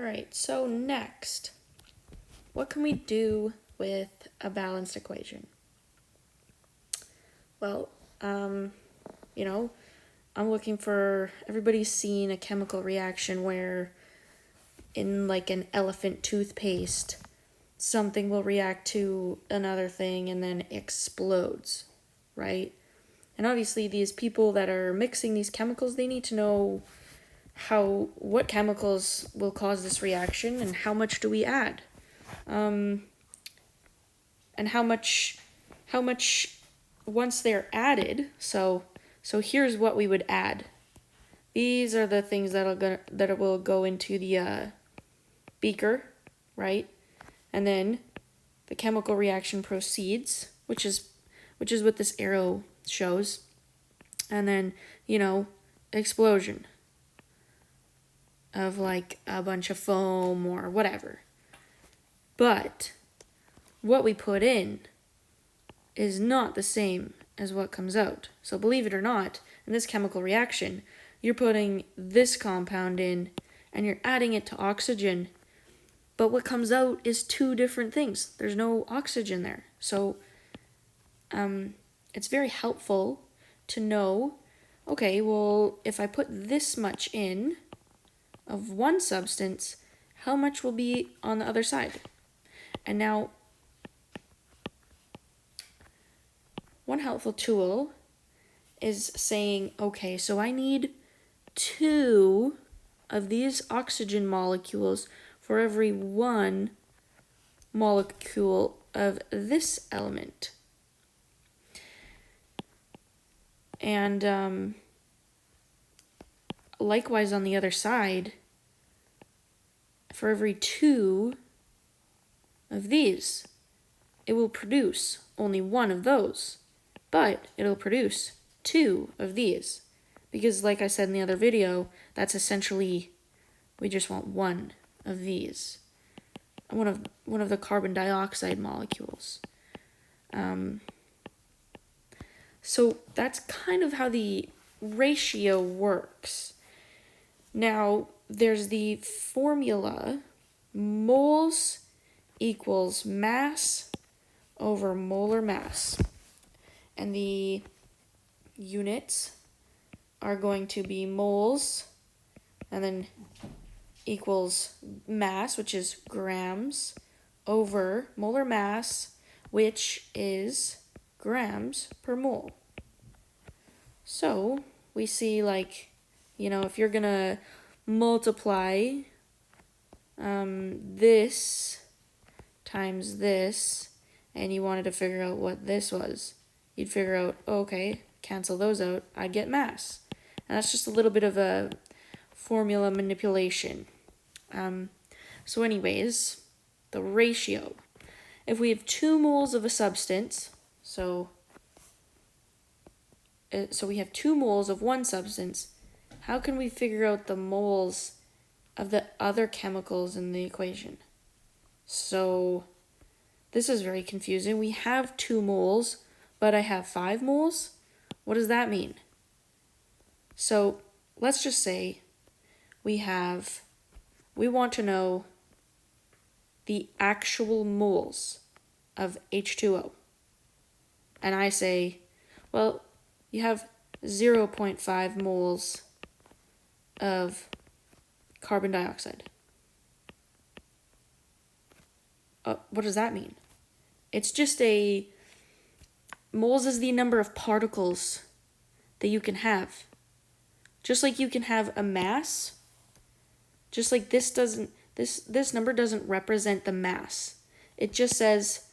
All right, so next, what can we do with a balanced equation? Well, you know, I'm looking for, everybody's seen a chemical reaction where in like an elephant toothpaste, something will react to another thing and then explodes, right? And obviously these people that are mixing these chemicals, they need to know what chemicals will cause this reaction and how much do we add. And how much once they're added, so here's what we would add. These are the things that will go into the beaker, right? And then the chemical reaction proceeds, which is what this arrow shows. And then, explosion of like a bunch of foam or whatever. But what we put in is not the same as what comes out. So believe it or not, in this chemical reaction, you're putting this compound in and you're adding it to oxygen, but what comes out is two different things. There's no oxygen there. So it's very helpful to know, okay, well, if I put this much in of one substance, how much will be on the other side? And now, one helpful tool is saying, okay, so I need 2 of these oxygen molecules for every 1 molecule of this element. And likewise on the other side, for every 2 of these, it will produce only 1 of those, but it'll produce 2 of these. Because like I said in the other video, that's essentially, we just want 1 of these. One of the carbon dioxide molecules. So that's kind of how the ratio works. Now, there's the formula, moles equals mass over molar mass. And the units are going to be moles, and then equals mass, which is grams, over molar mass, which is grams per mole. So we see, like, if you're gonna multiply this times this, and you wanted to figure out what this was, you'd figure out, okay, cancel those out, I'd get mass. And that's just a little bit of a formula manipulation. So anyways, the ratio. If we have 2 moles of a substance, so we have 2 moles of one substance, how can we figure out the moles of the other chemicals in the equation? So this is very confusing. We have 2 moles, but I have 5 moles? What does that mean? So let's just say we want to know the actual moles of H2O. And I say, well, you have 0.5 moles of carbon dioxide. What does that mean? It's just moles is the number of particles that you can have. Just like you can have a mass, just like this number doesn't represent the mass. It just says,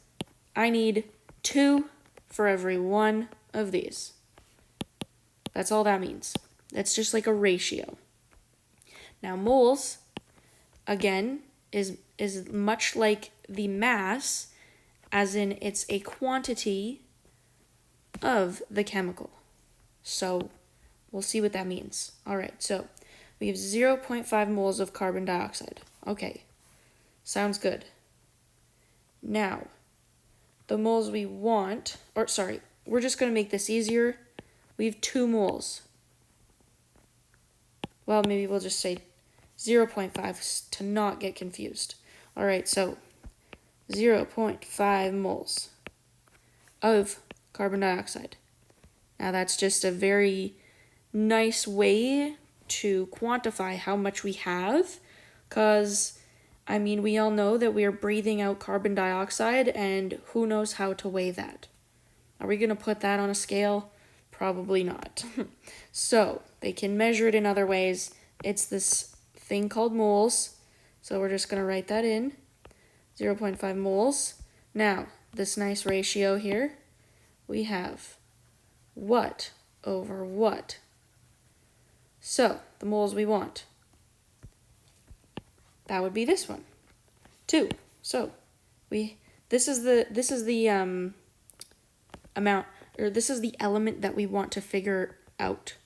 I need 2 for every 1 of these. That's all that means. That's just like a ratio. Now moles, again, is much like the mass, as in it's a quantity of the chemical. So we'll see what that means. All right, so we have 0.5 moles of carbon dioxide. Okay, sounds good. Now, the moles we want, we're just going to make this easier. We have 2 moles. Well, maybe we'll just say 0.5 to not get confused. All right, so 0.5 moles of carbon dioxide. Now that's just a very nice way to quantify how much we have, because I mean, we all know that we are breathing out carbon dioxide, and who knows how to weigh that. Are we going to put that on a scale? Probably not. So they can measure it in other ways. It's this thing called moles. So we're just going to write that in. 0.5 moles. Now, this nice ratio here, we have what over what. So the moles we want, that would be this one, 2. So this is the amount, or this is the element that we want to figure out.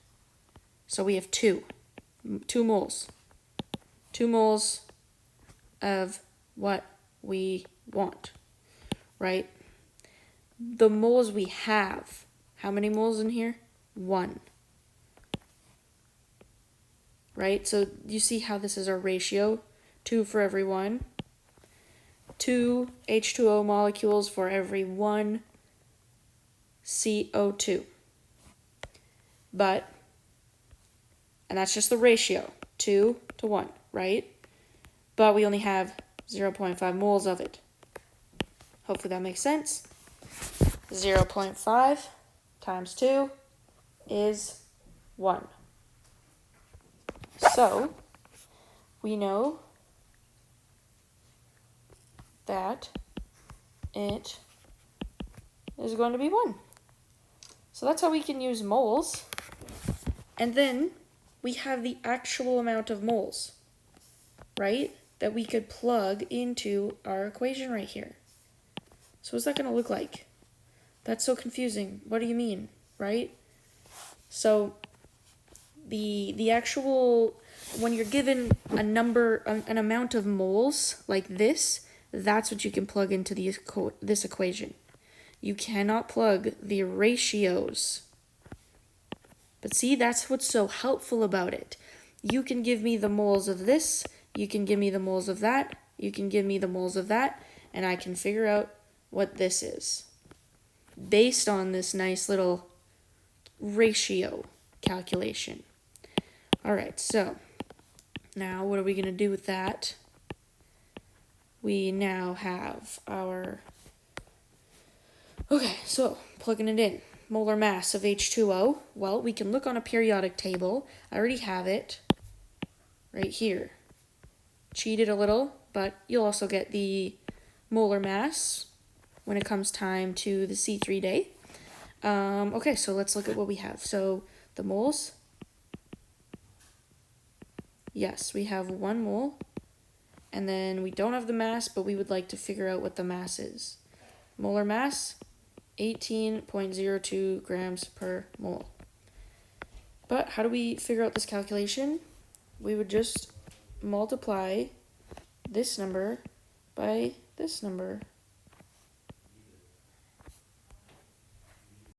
So we have 2 moles. 2 moles of what we want, right? The moles we have, how many moles in here? 1. Right? So you see how this is our ratio? 2 for every 1. 2 H2O molecules for every 1 CO2. And that's just the ratio, 2 to 1, right? But we only have 0.5 moles of it. Hopefully that makes sense. 0.5 times 2 is 1. So we know that it is going to be 1. So that's how we can use moles. And then we have the actual amount of moles, right? That we could plug into our equation right here. So what's that going to look like? That's so confusing. What do you mean, right? So the actual, when you're given a number, an amount of moles like this, that's what you can plug into this equation. You cannot plug the ratios. But see, that's what's so helpful about it. You can give me the moles of this, you can give me the moles of that, you can give me the moles of that, and I can figure out what this is based on this nice little ratio calculation. All right, so now what are we going to do with that? We now have our... Okay, so plugging it in. Molar mass of H2O. Well, we can look on a periodic table. I already have it right here. Cheated a little, but you'll also get the molar mass when it comes time to the C3 day. Okay, so let's look at what we have. So the moles. Yes, we have 1 mole. And then we don't have the mass, but we would like to figure out what the mass is. Molar mass, 18.02 grams per mole. But how do we figure out this calculation? We would just multiply this number by this number.